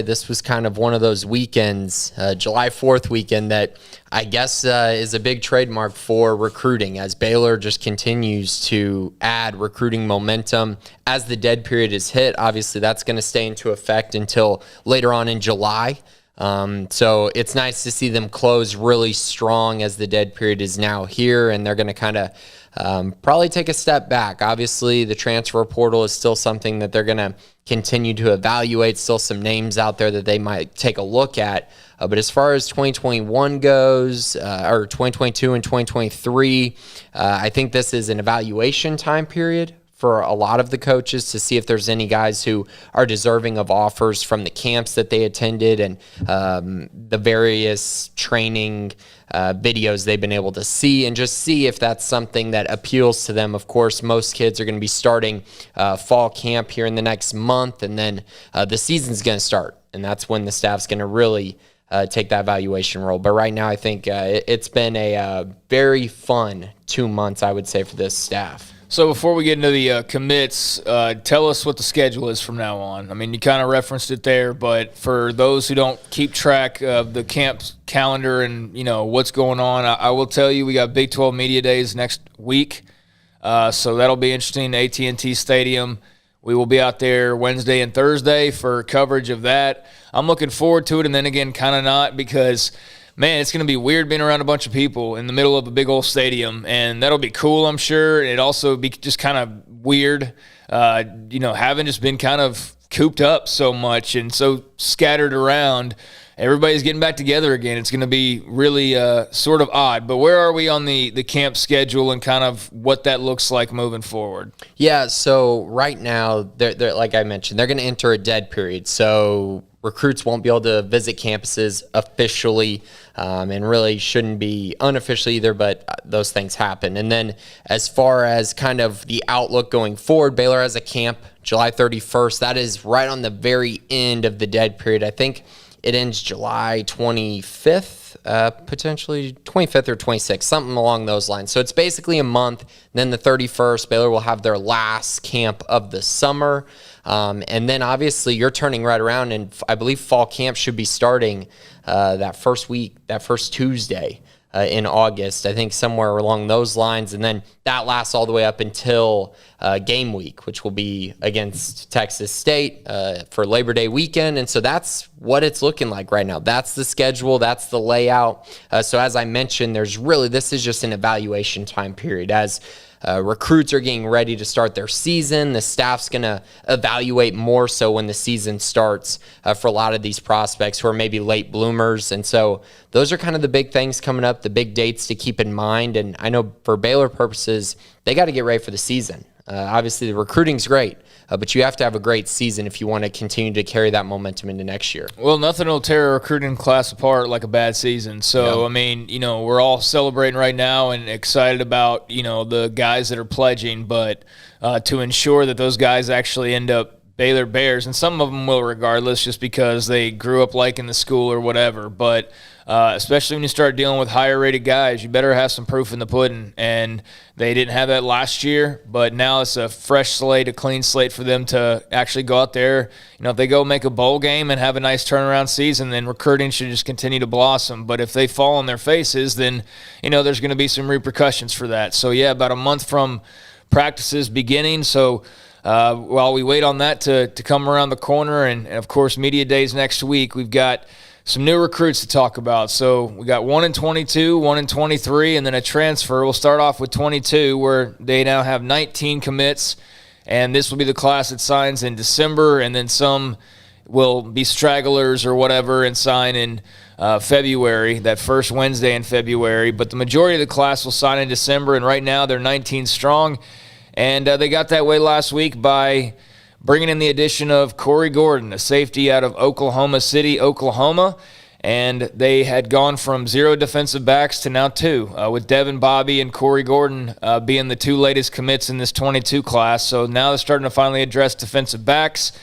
This was kind of one of those weekends, July 4th weekend, that I guess is a big trademark for recruiting as Baylor just continues to add recruiting momentum. As the dead period is hit, obviously that's going to stay into effect until later on in July. So it's nice to see them close really strong as the dead period is now here, and they're going to kind of probably take a step back. Obviously, the transfer portal is still something that they're going to continue to evaluate, still some names out there that they might take a look at. But as far as 2021 goes, or 2022 and 2023, I think this is an evaluation time period for a lot of the coaches to see if there's any guys who are deserving of offers from the camps that they attended and the various training videos they've been able to see, and just see if that's something that appeals to them. Of course, most kids are going to be starting fall camp here in the next month, and then the season's going to start, and that's when the staff's going to really take that evaluation role. But right now, I think it's been a very fun 2 months, I would say, for this staff. So before we get into the commits, tell us what the schedule is from now on. I mean, you kind of referenced it there, but for those who don't keep track of the camp calendar and, what's going on, I will tell you we got Big 12 Media Days next week. So that'll be interesting. AT&T Stadium. We will be out there Wednesday and Thursday for coverage of that. I'm looking forward to it, and then again, kind of not, because – man, it's going to be weird being around a bunch of people in the middle of a big old stadium, and that'll be cool, I'm sure. It'd also be just kind of weird, having just been kind of cooped up so much and so scattered around. Everybody's getting back together again. It's going to be really sort of odd. But where are we on the camp schedule and kind of what that looks like moving forward? Yeah, so right now, they're like I mentioned, they're going to enter a dead period. So recruits won't be able to visit campuses officially, and really shouldn't be unofficially either, but those things happen. And then as far as kind of the outlook going forward, Baylor has a camp July 31st. That is right on the very end of the dead period. I think it ends July 25th, potentially 25th or 26th, something along those lines. So it's basically a month. Then the 31st, Baylor will have their last camp of the summer. And then obviously you're turning right around, and I believe fall camp should be starting that first week, that first Tuesday in August, I think somewhere along those lines. And then that lasts all the way up until game week, which will be against Texas State for Labor Day weekend. And so that's what it's looking like right now. That's the schedule. That's the layout. So as I mentioned, this is just an evaluation time period. As recruits are getting ready to start their season, the staff's going to evaluate more so when the season starts for a lot of these prospects who are maybe late bloomers. And so those are kind of the big things coming up, the big dates to keep in mind. And I know for Baylor purposes, they got to get ready for the season. Obviously, the recruiting's great, but you have to have a great season if you want to continue to carry that momentum into next year. Well, nothing will tear a recruiting class apart like a bad season. So, I mean, we're all celebrating right now and excited about, the guys that are pledging, but to ensure that those guys actually end up Baylor Bears, and some of them will regardless just because they grew up liking the school or whatever, but especially when you start dealing with higher-rated guys, you better have some proof in the pudding, and they didn't have that last year, but now it's a fresh slate, a clean slate for them to actually go out there. If they go make a bowl game and have a nice turnaround season, then recruiting should just continue to blossom. But if they fall on their faces, then, there's going to be some repercussions for that. So, yeah, about a month from practices beginning, so while we wait on that to come around the corner, and of course, media days next week, we've got some new recruits to talk about. So we got 1 in 22, 1 in 23, and then a transfer. We'll start off with 22, where they now have 19 commits, and this will be the class that signs in December, and then some will be stragglers or whatever and sign in February, that first Wednesday in February. But the majority of the class will sign in December, and right now they're 19 strong. And they got that way last week by bringing in the addition of Corey Gordon, a safety out of Oklahoma City, Oklahoma. And they had gone from 0 defensive backs to now 2, with Devin Bobby and Corey Gordon being the 2 latest commits in this 22 class. So now they're starting to finally address defensive backs.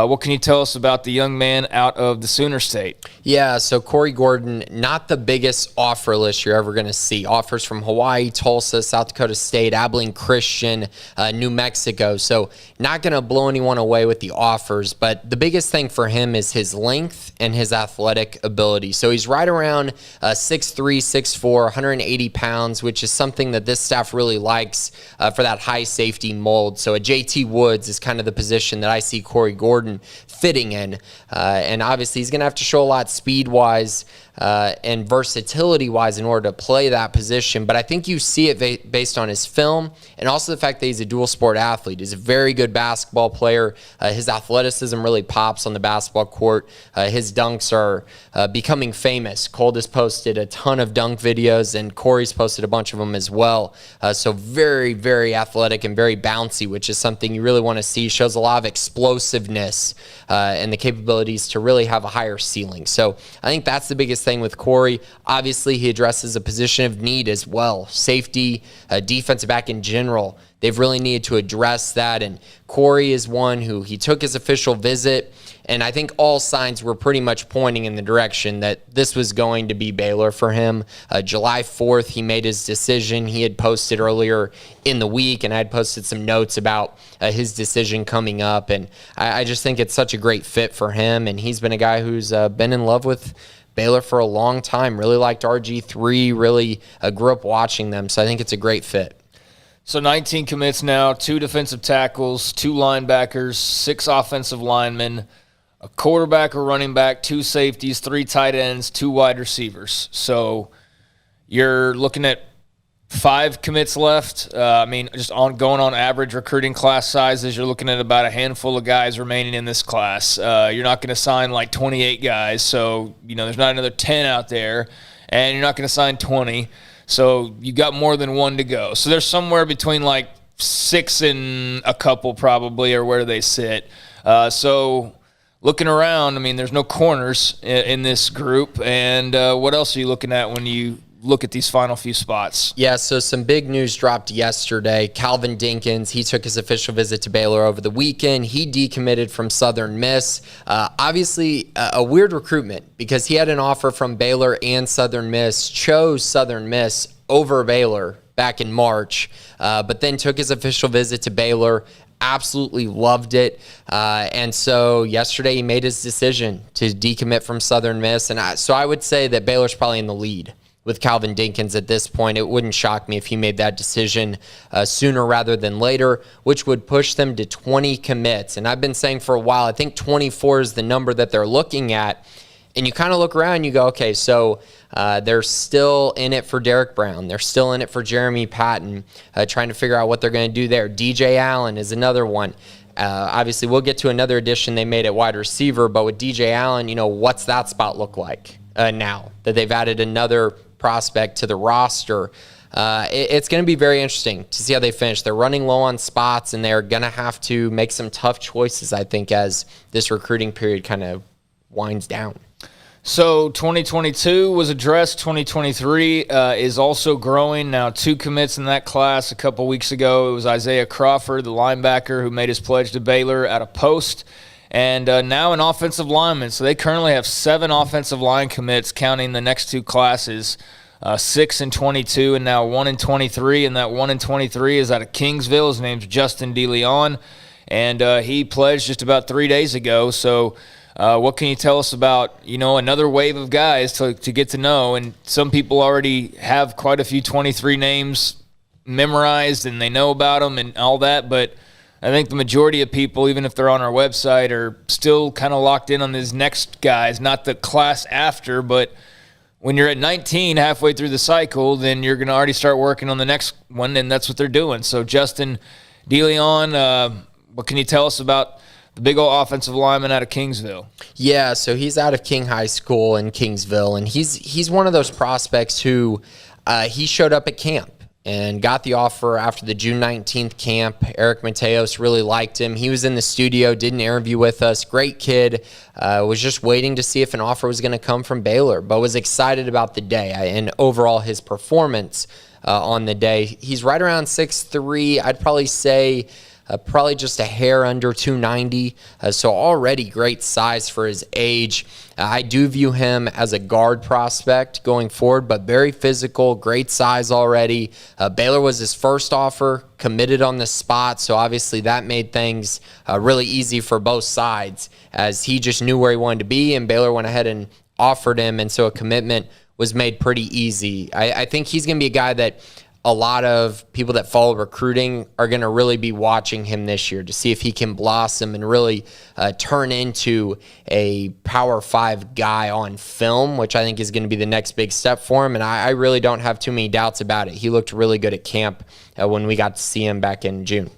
What can you tell us about the young man out of the Sooner State? Yeah, so Corey Gordon, not the biggest offer list you're ever going to see. Offers from Hawaii, Tulsa, South Dakota State, Abilene Christian, New Mexico. So not going to blow anyone away with the offers, but the biggest thing for him is his length and his athletic ability. So he's right around 6'3", 6'4", 180 pounds, which is something that this staff really likes for that high safety mold. So a JT Woods is kind of the position that I see Corey Gordon fitting in, and obviously he's going to have to show a lot speed-wise and versatility-wise in order to play that position, but I think you see it based on his film and also the fact that he's a dual-sport athlete. He's a very good basketball player. His athleticism really pops on the basketball court. His dunks are becoming famous. Colt has posted a ton of dunk videos, and Corey's posted a bunch of them as well. So very, very athletic and very bouncy, which is something you really want to see. Shows a lot of explosiveness and the capabilities to really have a higher ceiling. So I think that's the biggest thing with Corey. Obviously, he addresses a position of need as well. Safety, defensive back in general, they've really needed to address that. And Corey is one who he took his official visit, and I think all signs were pretty much pointing in the direction that this was going to be Baylor for him. July 4th, he made his decision. He had posted earlier in the week, and I had posted some notes about his decision coming up. And I just think it's such a great fit for him. And he's been a guy who's been in love with Baylor for a long time, really liked RG3, really grew up watching them. So I think it's a great fit. So 19 commits now, 2 defensive tackles, 2 linebackers, 6 offensive linemen, a quarterback, a running back, 2 safeties, 3 tight ends, 2 wide receivers. So you're looking at 5 commits left. Just going on average recruiting class sizes, you're looking at about a handful of guys remaining in this class. You're not going to sign like 28 guys, so there's not another 10 out there, and you're not going to sign 20. So you got more than 1 to go. So there's somewhere between like 6 and a couple probably, or where they sit. So looking around, there's no corners in this group. And what else are you looking at when you look at these final few spots? Yeah, so some big news dropped yesterday. Calvin Dinkins, he took his official visit to Baylor over the weekend. He decommitted from Southern Miss. Obviously, a weird recruitment because he had an offer from Baylor and Southern Miss, chose Southern Miss over Baylor back in March, but then took his official visit to Baylor. Absolutely loved it. And so yesterday he made his decision to decommit from Southern Miss. And so I would say that Baylor's probably in the lead with Calvin Dinkins at this point. It wouldn't shock me if he made that decision sooner rather than later, which would push them to 20 commits. And I've been saying for a while, I think 24 is the number that they're looking at. And you kind of look around and you go, okay, so they're still in it for Derek Brown. They're still in it for Jeremy Patton, trying to figure out what they're going to do there. DJ Allen is another one. Obviously, we'll get to another addition they made at wide receiver, but with DJ Allen, what's that spot look like now that they've added another prospect to the roster? It's going to be very interesting to see how they finish. They're running low on spots, and they're going to have to make some tough choices, I think, as this recruiting period kind of winds down. So 2022 was addressed. 2023 is also growing. Now 2 commits in that class. A couple weeks ago, it was Isaiah Crawford, the linebacker, who made his pledge to Baylor at a post. And now an offensive lineman. So they currently have 7 offensive line commits, counting the next 2 classes, 6 in 22 and now 1 in 23. And that 1 in 23 is out of Kingsville. His name's Justin DeLeon. And he pledged just about 3 days ago. So what can you tell us about, another wave of guys to get to know? And some people already have quite a few 23 names memorized and they know about them and all that. But I think the majority of people, even if they're on our website, are still kind of locked in on these next guys, not the class after. But when you're at 19 halfway through the cycle, then you're going to already start working on the next one, and that's what they're doing. So Justin DeLeon, what can you tell us about the big old offensive lineman out of Kingsville? Yeah, so he's out of King High School in Kingsville, and he's one of those prospects who he showed up at camp and got the offer after the June 19th camp. Eric Mateos really liked him. He was in the studio, did an interview with us. Great kid. Was just waiting to see if an offer was going to come from Baylor, but was excited about the day and overall his performance on the day. He's right around 6'3". I'd probably say probably just a hair under 290. So already great size for his age. I do view him as a guard prospect going forward, but very physical, great size already. Baylor was his first offer, committed on the spot, so obviously that made things really easy for both sides, as he just knew where he wanted to be, and Baylor went ahead and offered him, and so a commitment was made pretty easy. I think he's going to be a guy that a lot of people that follow recruiting are going to really be watching him this year to see if he can blossom and really turn into a Power 5 guy on film, which I think is going to be the next big step for him. And I really don't have too many doubts about it. He looked really good at camp when we got to see him back in June.